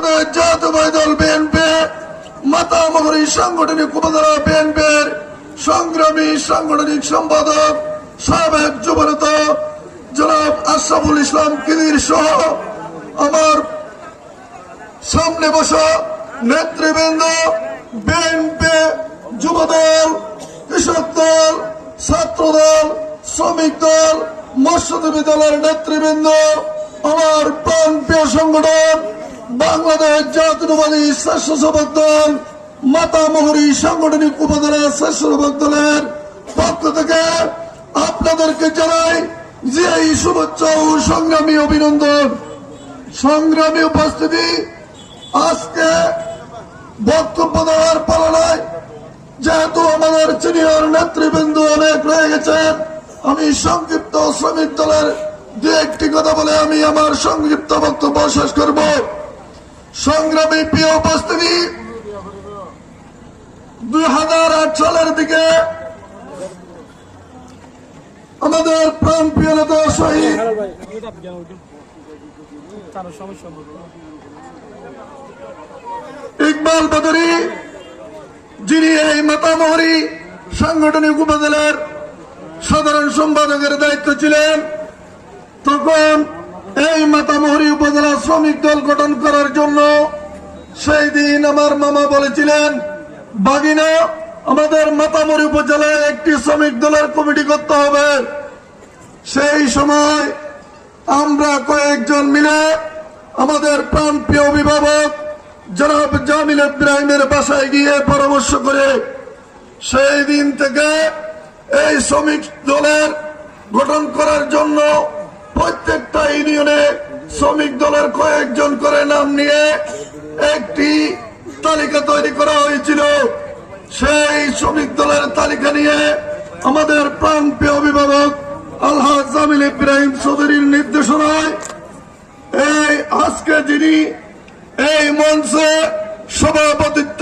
বাংলাদেশ জাতীয়তাবাদী দল বিএনপি মাতামহরী সাংগঠনিক উপজেলা বিএনপির সংগ্রামী সাংগঠনিক সম্পাদক সাবেক যুবনেতা জনাব আশরাফুল ইসলাম কিদির সহ আমার সামনে বসা নেতৃবৃন্দ, বিএনপি যুবদল, কৃষক দল, ছাত্র দল, শ্রমিক দল, মৎস্যজীবী দলের নেতৃবৃন্দ, আমার প্রাণপ্রিয় সংগঠন বাংলাদেশ জাতীয়তাবাদী স্বেচ্ছাসেবক দল মাতামহরী সাংগঠনিক উপজেলা স্বেচ্ছাসেবক দলের পক্ষ থেকে আপনাদেরকে জানাই যে এই শুভেচ্ছা ও সংগ্রামী অভিনন্দন। সংগ্রামী উপস্থিতি, আজকে বক্তব্য দেওয়ার পালনায় যেহেতু আমাদের সিনিয়র নেতৃবৃন্দ অনেক রয়ে গেছেন, আমি সংক্ষিপ্ত শ্রমিক দলের দু একটি কথা বলে আমি আমার সংক্ষিপ্ত বক্তব্য শেষ করব। সংগ্রামী প্রিয় উপস্থিতি, 2008 সালের দিকে আমাদের প্রাণপ্রিয় নেতা শহীদ ইকবাল বদরি, যিনি এই মাতামহরী সাংগঠনিক উপজেলার সাধারণ সম্পাদকের দায়িত্ব ছিলেন, তখন এই মাতামহরী উপজেলা শ্রমিক দল গঠন করার জন্য সেই দিন আমার মামা বলেছিলেন, বাগিনা আমাদের মাতামহরী উপজেলায় একটি শ্রমিক দলের কমিটি করতে হবে। সেই সময় আমরা কয়েকজন মিলে আমাদের প্রাণপ্রিয় অভিভাবক জনাব জামিল ইব্রাহিমের বাসায় গিয়ে পরামর্শ করে সেই দিন থেকে এই শ্রমিক দলের গঠন করার জন্য প্রত্যেকটা ইউনিয়নে শ্রমিক দলের কয়েকজন করে নাম নিয়ে একটি তালিকা তৈরি করা হয়েছিল। সেই শ্রমিক দলের তালিকা নিয়ে আমাদের প্রাণপ্রিয় অভিভাবক আলহাজ জামিল ইব্রাহিম চৌধুরীর নির্দেশনায় এই আজকে যিনি এই মঞ্চে সভাপতিত্ব